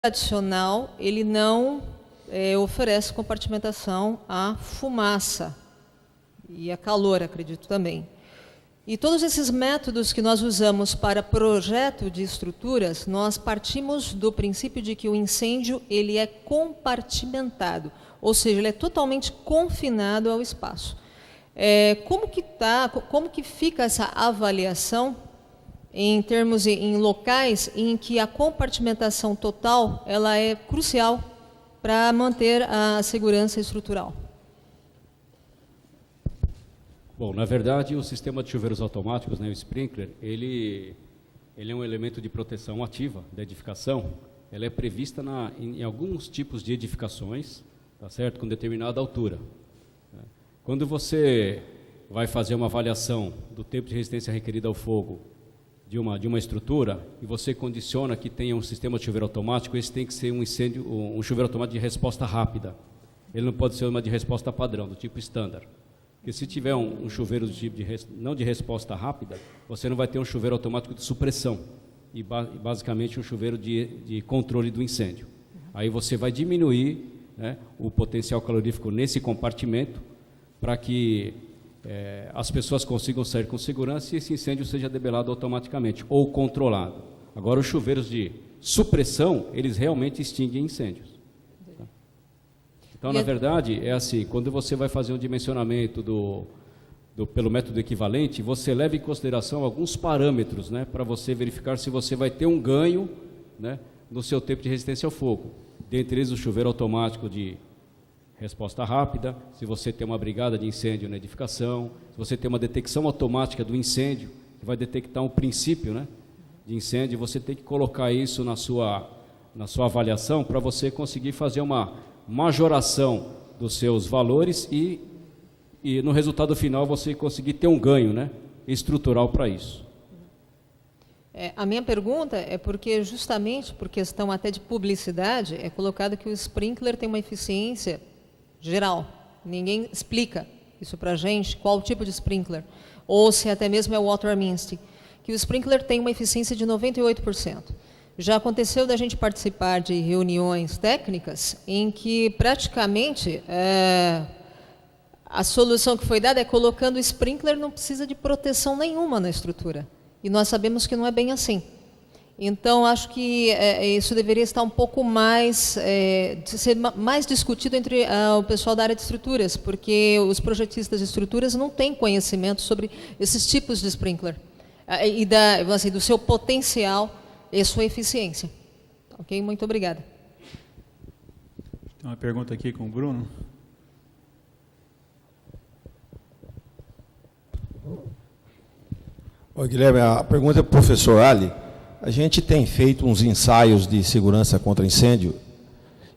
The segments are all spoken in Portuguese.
tradicional, ele não oferece compartimentação à fumaça e a calor, acredito também. E todos esses métodos que nós usamos para projeto de estruturas, nós partimos do princípio de que o incêndio ele é compartimentado, ou seja, ele é totalmente confinado ao espaço. Como que fica essa avaliação em termos em locais em que a compartimentação total ela é crucial para manter a segurança estrutural? Bom, na verdade, o sistema de chuveiros automáticos, né, o sprinkler, ele é um elemento de proteção ativa da edificação. Ela é prevista em alguns tipos de edificações, tá certo, com determinada altura. Quando você vai fazer uma avaliação do tempo de resistência requerida ao fogo de uma estrutura e você condiciona que tenha um sistema de chuveiro automático, esse tem que ser um chuveiro automático de resposta rápida. Ele não pode ser uma de resposta padrão, do tipo standard. Porque se tiver um chuveiro do tipo não de resposta rápida, você não vai ter um chuveiro automático de supressão e basicamente um chuveiro de controle do incêndio. Aí você vai diminuir, né, o potencial calorífico nesse compartimento para que as pessoas consigam sair com segurança e esse incêndio seja debelado automaticamente ou controlado. Agora, os chuveiros de supressão, eles realmente extinguem incêndios. Então, na verdade, é assim, quando você vai fazer um dimensionamento pelo método equivalente, você leva em consideração alguns parâmetros, né, para você verificar se você vai ter um ganho, né, no seu tempo de resistência ao fogo. Dentre eles, o chuveiro automático de resposta rápida, se você tem uma brigada de incêndio na edificação, se você tem uma detecção automática do incêndio, que vai detectar um princípio, né, de incêndio, você tem que colocar isso na sua avaliação para você conseguir fazer uma majoração dos seus valores e no resultado final você conseguir ter um ganho, né, estrutural para isso. A minha pergunta é porque, justamente por questão até de publicidade, é colocado que o sprinkler tem uma eficiência geral. Ninguém explica isso para a gente, qual tipo de sprinkler, ou se até mesmo é o water misting, que o sprinkler tem uma eficiência de 98%. Já aconteceu da gente participar de reuniões técnicas em que praticamente a solução que foi dada é colocando o sprinkler não precisa de proteção nenhuma na estrutura. E nós sabemos que não é bem assim. Então, acho que isso deveria estar um pouco mais, ser mais discutido entre o pessoal da área de estruturas, porque os projetistas de estruturas não têm conhecimento sobre esses tipos de sprinkler e do seu potencial e sua eficiência. Ok? Muito obrigada. Tem uma pergunta aqui com o Bruno. Oi, Guilherme, a pergunta é para o professor Ali. A gente tem feito uns ensaios de segurança contra incêndio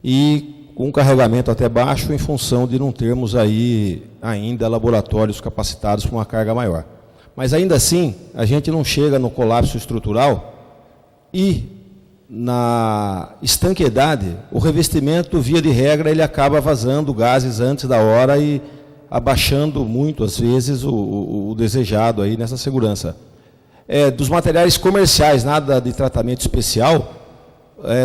e com carregamento até baixo em função de não termos aí ainda laboratórios capacitados para uma carga maior. Mas ainda assim, a gente não chega no colapso estrutural e na estanqueidade, o revestimento, via de regra, ele acaba vazando gases antes da hora e abaixando muito, às vezes, o desejado aí nessa segurança. Dos materiais comerciais, nada de tratamento especial,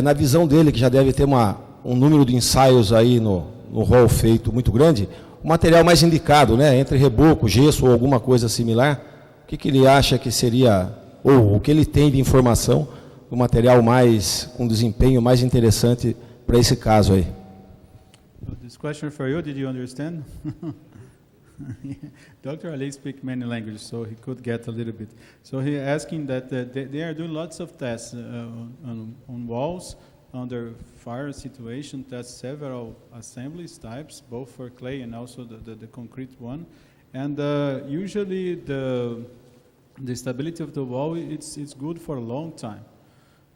na visão dele, que já deve ter um número de ensaios aí no rol feito muito grande, o material mais indicado, né, entre reboco, gesso ou alguma coisa similar, o que ele acha que seria, ou o que ele tem de informação, o material com desempenho mais interessante para esse caso aí? This question for you, did you understand? Dr. Ali speaks many languages, so he could get a little bit. So he asking that they are doing lots of tests on walls under fire situation, test several assemblies types, both for clay and also the concrete one. And usually the stability of the wall, it's good for a long time.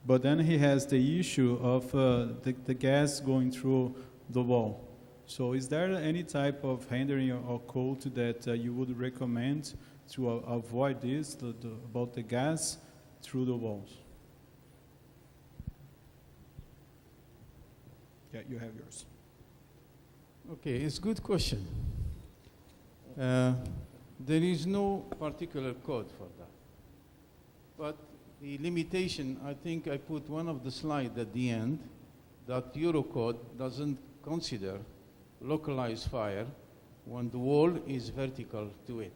But then he has the issue of the gas going through the wall. So is there any type of handling or code that you would recommend to avoid this, about the gas through the walls? Yeah, you have yours. Okay, it's a good question. There is no particular code for that. But the limitation, I think I put one of the slides at the end, that Eurocode doesn't consider localized fire when the wall is vertical to it.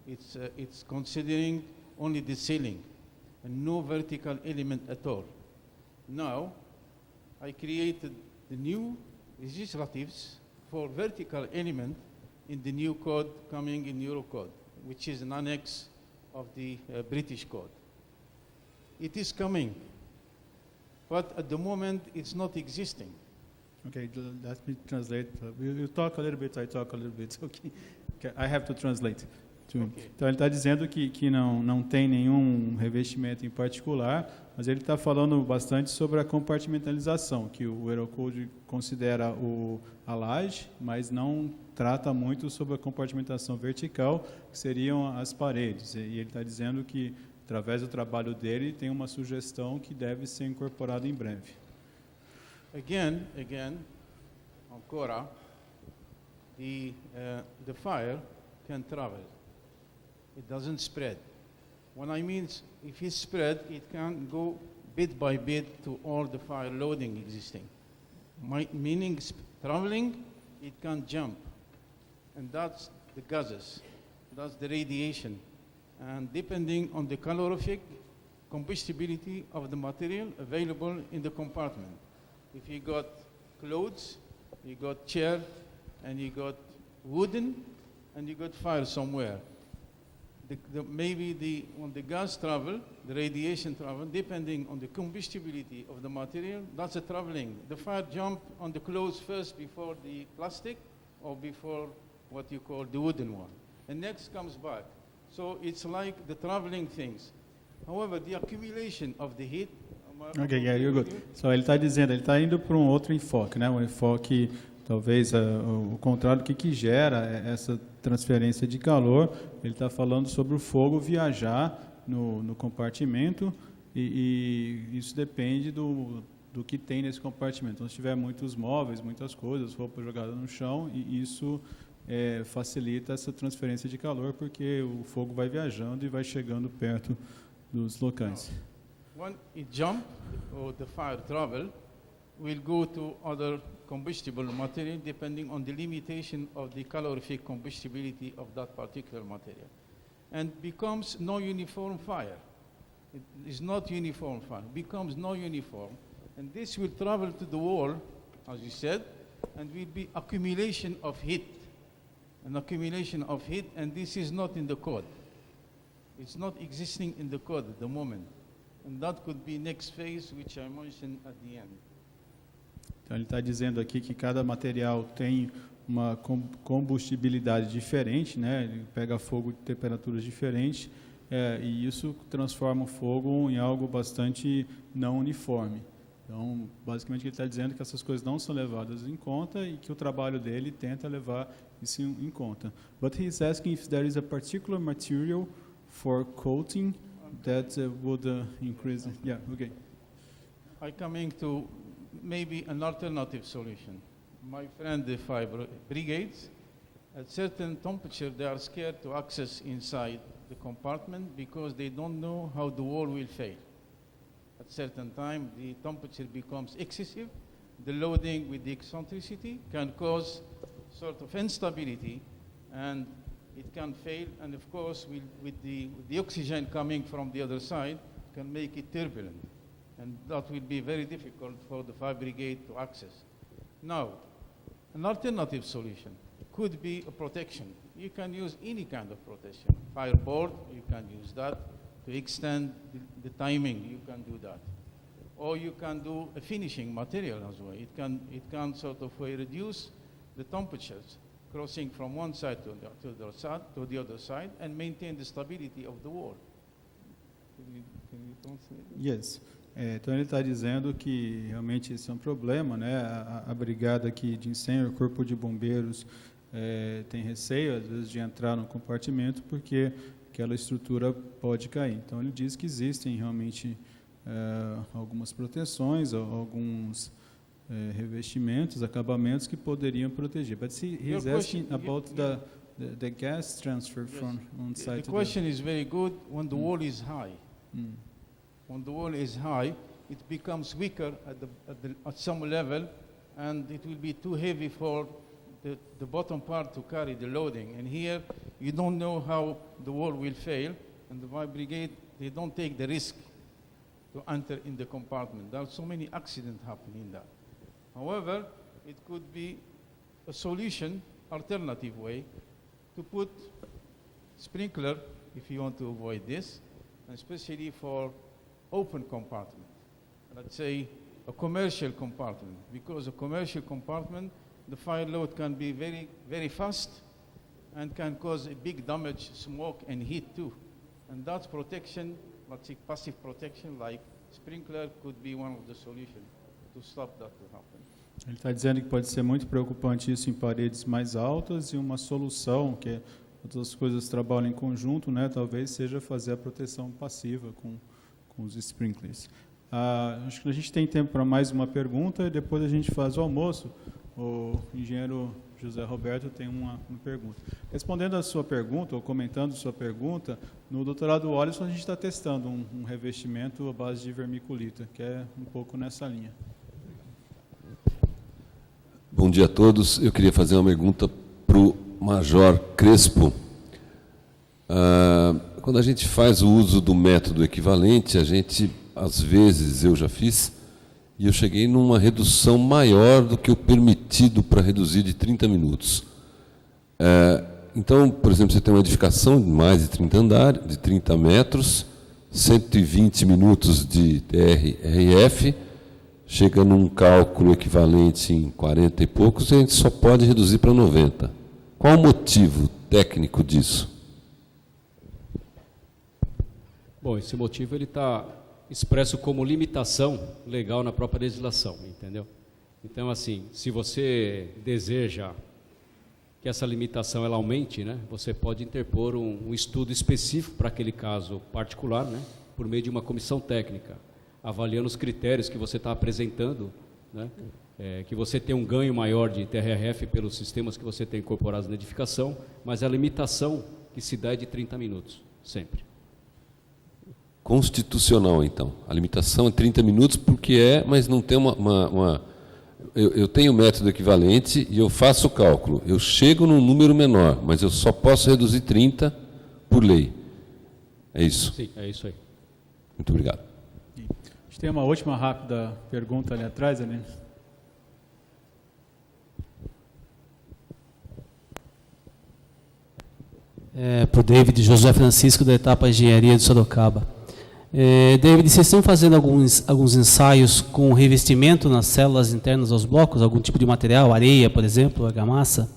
It's considering only the ceiling and no vertical element at all. Now, I created the new legislatives for vertical element in the new code coming in Eurocode, which is an annex of the British code. It is coming, but at the moment it's not existing. Okay, let me translate. You talk a little bit, I talk a little bit. Okay, I have to translate. Okay. Então ele está dizendo que não tem nenhum revestimento em particular, mas ele está falando bastante sobre a compartimentalização, que o Eurocode considera a laje, mas não trata muito sobre a compartimentação vertical, que seriam as paredes. E ele está dizendo que, através do trabalho dele, tem uma sugestão que deve ser incorporada em breve. Again, on Quora, the fire can travel. It doesn't spread. What I mean is, if it spread, it can go bit by bit to all the fire loading existing. Meaning traveling, it can jump. And that's the gases, that's the radiation. And depending on the calorific combustibility of the material available in the compartment. If you got clothes, you got chair, and you got wooden, and you got fire somewhere. When the gas travel, the radiation travel, depending on the combustibility of the material, that's a traveling. The fire jump on the clothes first before the plastic, or before what you call the wooden one. And next comes back. So it's like the traveling things. However, the accumulation of the heat. Okay, yeah, you're good. So ele está dizendo, ele está indo para um outro enfoque, né? Um enfoque, talvez o contrário do que gera essa transferência de calor. Ele está falando sobre o fogo viajar no compartimento e isso depende do que tem nesse compartimento. Então, se tiver muitos móveis, muitas coisas, roupa jogada no chão, e isso facilita essa transferência de calor, porque o fogo vai viajando e vai chegando perto dos locais. When it jump, or the fire travel, will go to other combustible material depending on the limitation of the calorific combustibility of that particular material. And becomes no uniform fire. It is not uniform fire, becomes no uniform. And this will travel to the wall, as you said, and will be accumulation of heat. An accumulation of heat, and this is not in the code. It's not existing in the code at the moment. And that could be next phase, which I mentioned at the end. Então ele está dizendo aqui que cada material tem uma combustibilidade diferente, né? Ele pega fogo de temperaturas diferentes, e isso transforma o fogo em algo bastante não uniforme. Então, basicamente, ele está dizendo que essas coisas não são levadas em conta e que o trabalho dele tenta levar isso em conta. But he is asking if there is a particular material for coating that would increase. Yeah, okay. I coming to maybe an alternative solution. My friend, the fire brigades, at certain temperature, they are scared to access inside the compartment because they don't know how the wall will fail. At certain time, the temperature becomes excessive. The loading with the eccentricity can cause sort of instability, and it can fail. And of course, with the oxygen coming from the other side, can make it turbulent. And that will be very difficult for the fire brigade to access. Now, an alternative solution could be a protection. You can use any kind of protection. Fireboard, you can use that. To extend the timing, you can do that. Or you can do a finishing material as well. It can sort of reduce the temperatures crossing from one side to the other side and maintain the stability of the wall. Can you translate? Yes. Então ele está dizendo que realmente esse é um problema, né? A brigada aqui de incêndio, o corpo de bombeiros tem receio às vezes de entrar no compartimento porque aquela estrutura pode cair. Então ele diz que existem realmente algumas proteções, alguns revestimentos, acabamentos que poderiam proteger. But he's asking about the gas transfer from one side to the other. The question is very good when the wall is high. When the wall is high, it becomes weaker at some level, and it will be too heavy for the bottom part to carry the loading. And here, you don't know how the wall will fail, and the fire brigade, they don't take the risk to enter in the compartment. There are so many accidents happening in that. However, it could be a solution, alternative way, to put sprinkler, if you want to avoid this, and especially for open compartment. Let's say a commercial compartment, because a commercial compartment, the fire load can be very, very fast and can cause a big damage, smoke and heat too. And that's protection, let's say passive protection, like sprinkler could be one of the solutions to stop that to happen. Ele está dizendo que pode ser muito preocupante isso em paredes mais altas, e uma solução que todas as coisas trabalham em conjunto, né, talvez seja fazer a proteção passiva com os sprinklers. Acho que a gente tem tempo para mais uma pergunta e depois a gente faz o almoço. O engenheiro José Roberto tem uma pergunta. Respondendo a sua pergunta, ou comentando a sua pergunta, no doutorado Ollison a gente está testando um revestimento à base de vermiculita, que é um pouco nessa linha. Bom dia a todos. Eu queria fazer uma pergunta para o Major Crespo. Quando a gente faz o uso do método equivalente, a gente, às vezes, eu já fiz, e eu cheguei numa redução maior do que o permitido para reduzir de 30 minutos. Então, por exemplo, você tem uma edificação de mais de 30 andares, de 30 metros, 120 minutos de TRRF, chega num cálculo equivalente em 40 e poucos, e a gente só pode reduzir para 90. Qual o motivo técnico disso? Bom, esse motivo ele está expresso como limitação legal na própria legislação, entendeu? Então, assim, se você deseja que essa limitação ela aumente, né, você pode interpor um estudo específico para aquele caso particular, né, por meio de uma comissão técnica, avaliando os critérios que você está apresentando, né, que você tem um ganho maior de TRRF pelos sistemas que você tem incorporados na edificação, mas a limitação que se dá é de 30 minutos, sempre. Constitucional, então. A limitação é 30 minutos porque mas não tem eu tenho o método equivalente e eu faço o cálculo. Eu chego num número menor, mas eu só posso reduzir 30 por lei. É isso? Sim, é isso aí. Muito obrigado. A gente tem uma última rápida pergunta ali atrás, Aline. Para o David José Francisco, da etapa Engenharia de Sorocaba. David, vocês estão fazendo alguns ensaios com revestimento nas células internas aos blocos? Algum tipo de material, areia, por exemplo, argamassa?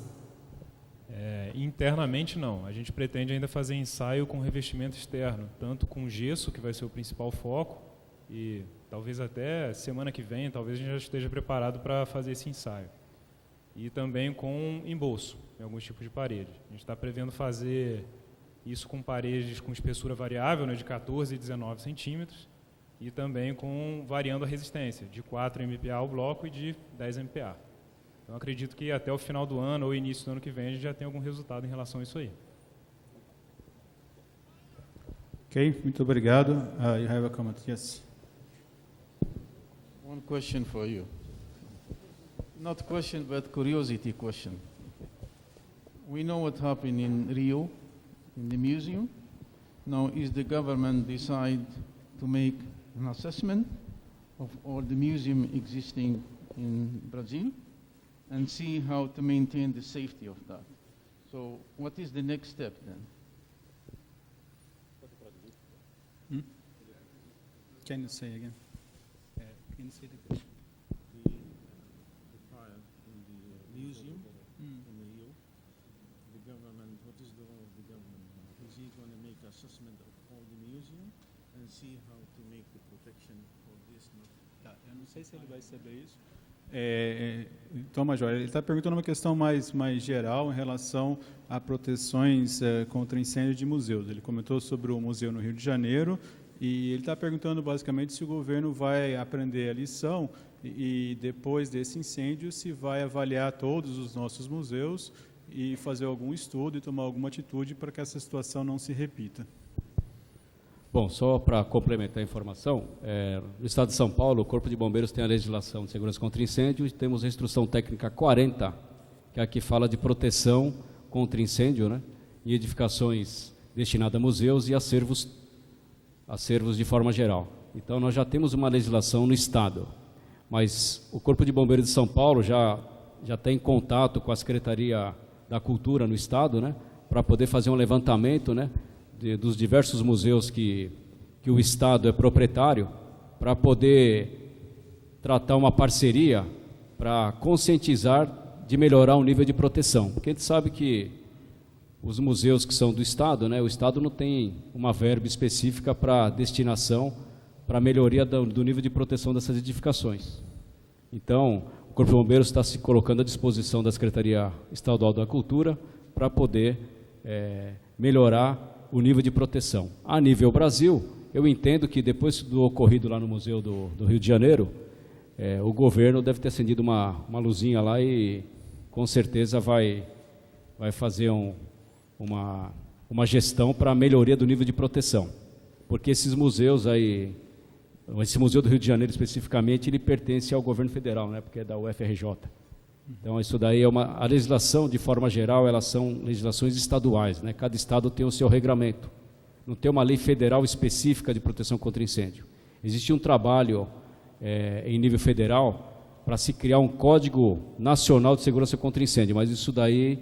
Internamente, não. A gente pretende ainda fazer ensaio com revestimento externo, tanto com gesso, que vai ser o principal foco, e talvez até semana que vem, talvez a gente já esteja preparado para fazer esse ensaio. E também com embolso, em alguns tipos de parede. A gente está prevendo fazer isso com paredes com espessura variável, né, de 14 e 19 centímetros, e também variando a resistência, de 4 MPa o bloco e de 10 MPa. Então, acredito que até o final do ano ou início do ano que vem a gente já tem algum resultado em relação a isso aí. Ok, muito obrigado. You have a comment? Yes. One question for you. Not question, but curiosity question. We know what happened in Rio, in the museum. Now, is the government decide to make an assessment of all the museum existing in Brazil and see how to maintain the safety of that? So, what is the next step then? Can you say again? Can you say the question? The fire in the museum in Rio. The government, what is the role of the government now? Is he going to make assessment of all the museum and see how to make the protection for this? Eu não sei se ele vai saber isso. Então, Major, ele está perguntando uma questão mais geral em relação a proteções contra incêndio de museus. Ele comentou sobre o museu no Rio de Janeiro e ele está perguntando basicamente se o governo vai aprender a lição e depois desse incêndio se vai avaliar todos os nossos museus e fazer algum estudo e tomar alguma atitude para que essa situação não se repita. Bom, só para complementar a informação, no Estado de São Paulo, o Corpo de Bombeiros tem a legislação de segurança contra incêndio e temos a Instrução Técnica 40, que aqui fala de proteção contra incêndio, né, em edificações destinadas a museus e acervos de forma geral. Então, nós já temos uma legislação no Estado, mas o Corpo de Bombeiros de São Paulo já está em contato com a Secretaria da Cultura no Estado, né, para poder fazer um levantamento, né, dos diversos museus que o Estado é proprietário, para poder tratar uma parceria para conscientizar de melhorar o nível de proteção. Porque a gente sabe que os museus que são do Estado, né, o Estado não tem uma verba específica para destinação, para melhoria do nível de proteção dessas edificações. Então, o Corpo de Bombeiros está se colocando à disposição da Secretaria Estadual da Cultura para poder melhorar o nível de proteção. A nível Brasil, eu entendo que depois do ocorrido lá no Museu do Rio de Janeiro, o governo deve ter acendido uma luzinha lá e com certeza vai fazer uma gestão para a melhoria do nível de proteção. Porque esses museus aí, esse Museu do Rio de Janeiro especificamente, ele pertence ao governo federal, né, porque é da UFRJ. Então, isso daí a legislação, de forma geral, elas são legislações estaduais, né? Cada estado tem o seu regramento. Não tem uma lei federal específica de proteção contra incêndio. Existe um trabalho em nível federal para se criar um Código Nacional de Segurança contra Incêndio, mas isso daí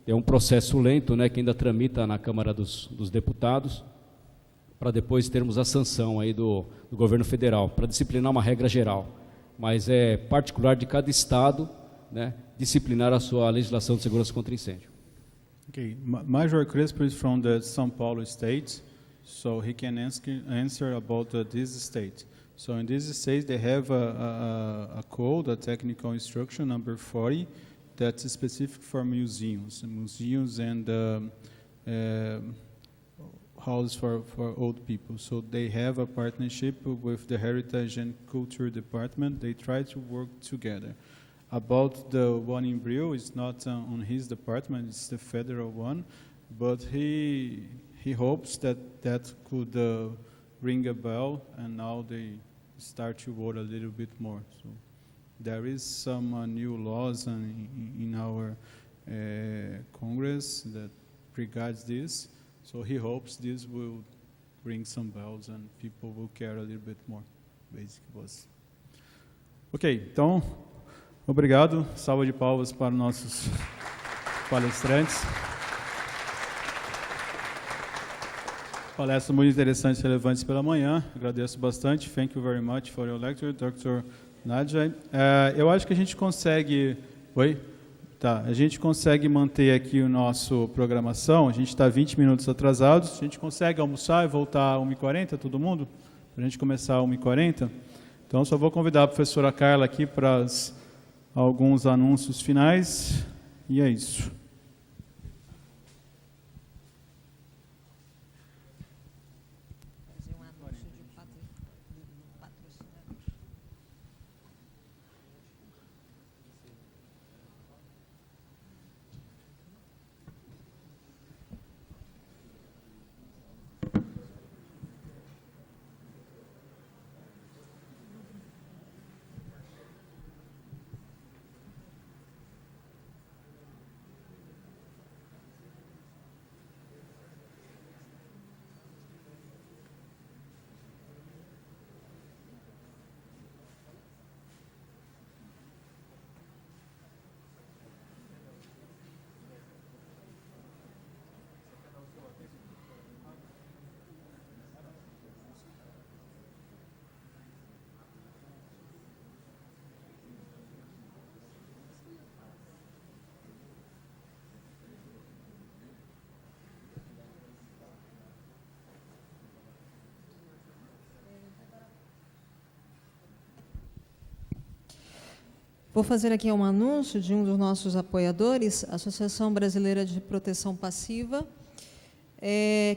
é um processo lento, né, que ainda tramita na Câmara dos Deputados, para depois termos a sanção aí do governo federal, para disciplinar uma regra geral. Mas é particular de cada estado, né, disciplinar a sua legislação de segurança contra incêndio. Okay, Major Crespo is from the São Paulo state, so he can answer about this state. So in this state they have a code, a technical instruction number 40, that's specific for museums and houses for old people. So they have a partnership with the Heritage and Culture Department. They try to work together. About the one in Brio, it's not on his department, it's the federal one, but he hopes that could ring a bell, and now they start to work a little bit more. So there is some new laws in our Congress that regards this, so he hopes this will ring some bells and people will care a little bit more. Basically was. Ok, então, obrigado. Salva de palmas para nossos palestrantes. Palestras muito interessantes e relevantes pela manhã. Agradeço bastante. Thank you very much for your lecture, Dr. Nadja. Eu acho que a gente consegue... Oi? Tá, a gente consegue manter aqui o nosso programação. A gente está 20 minutos atrasados. A gente consegue almoçar e voltar às 1h40, todo mundo? Para a gente começar às 1h40. Então, só vou convidar a professora Carla aqui para alguns anúncios finais. E é isso. Vou fazer aqui um anúncio de um dos nossos apoiadores, a Associação Brasileira de Proteção Passiva,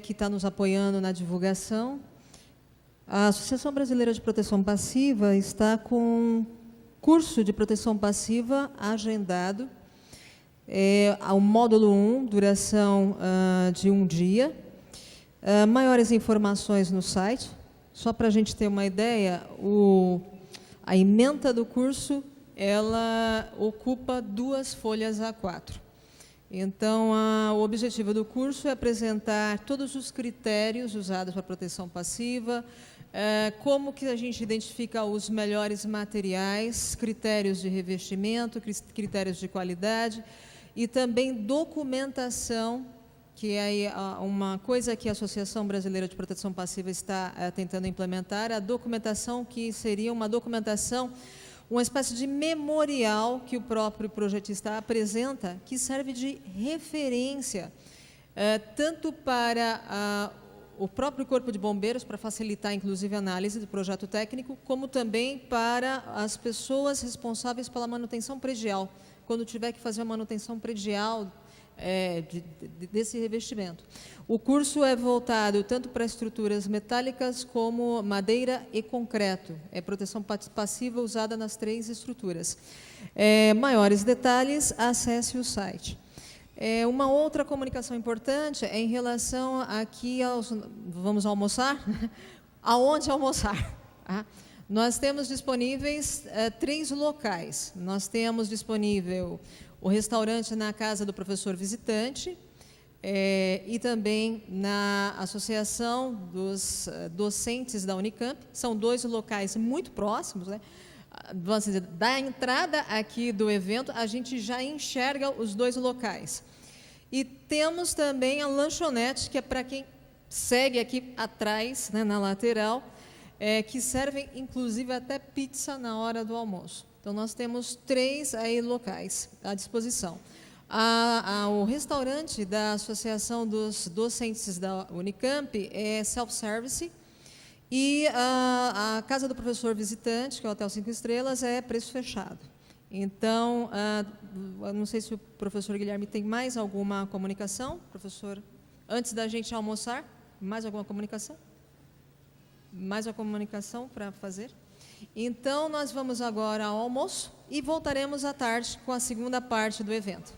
que está nos apoiando na divulgação. A Associação Brasileira de Proteção Passiva está com curso de proteção passiva agendado, ao módulo 1, duração de 1 dia. Maiores informações no site. Só para a gente ter uma ideia, a ementa do curso, ela ocupa 2 folhas A4. Então, o objetivo do curso é apresentar todos os critérios usados para proteção passiva, como que a gente identifica os melhores materiais, critérios de revestimento, critérios de qualidade e também documentação, que é uma coisa que a Associação Brasileira de Proteção Passiva está tentando implementar, a documentação que seria uma documentação, uma espécie de memorial que o próprio projetista apresenta, que serve de referência, tanto para o próprio Corpo de Bombeiros, para facilitar, inclusive, a análise do projeto técnico, como também para as pessoas responsáveis pela manutenção predial, quando tiver que fazer a manutenção predial desse revestimento. O curso é voltado tanto para estruturas metálicas como madeira e concreto. É proteção passiva usada nas 3 estruturas. Maiores detalhes, acesse o site. Uma outra comunicação importante é em relação aqui aos... Vamos almoçar? Aonde almoçar? Nós temos disponíveis 3 locais. Nós temos disponível o restaurante na casa do professor visitante e também na Associação dos Docentes da Unicamp. São 2 locais muito próximos, né? Vamos dizer, da entrada aqui do evento, a gente já enxerga os 2 locais. E temos também a lanchonete, que é para quem segue aqui atrás, né, na lateral, que servem, inclusive, até pizza na hora do almoço. Então, nós temos 3 aí locais à disposição. O restaurante da Associação dos Docentes da Unicamp é self-service e a casa do professor visitante, que é o Hotel 5 Estrelas, é preço fechado. Então, eu não sei se o professor Guilherme tem mais alguma comunicação. Professor, antes da gente almoçar, mais alguma comunicação? Mais uma comunicação para fazer? Então, nós vamos agora ao almoço e voltaremos à tarde com a segunda parte do evento.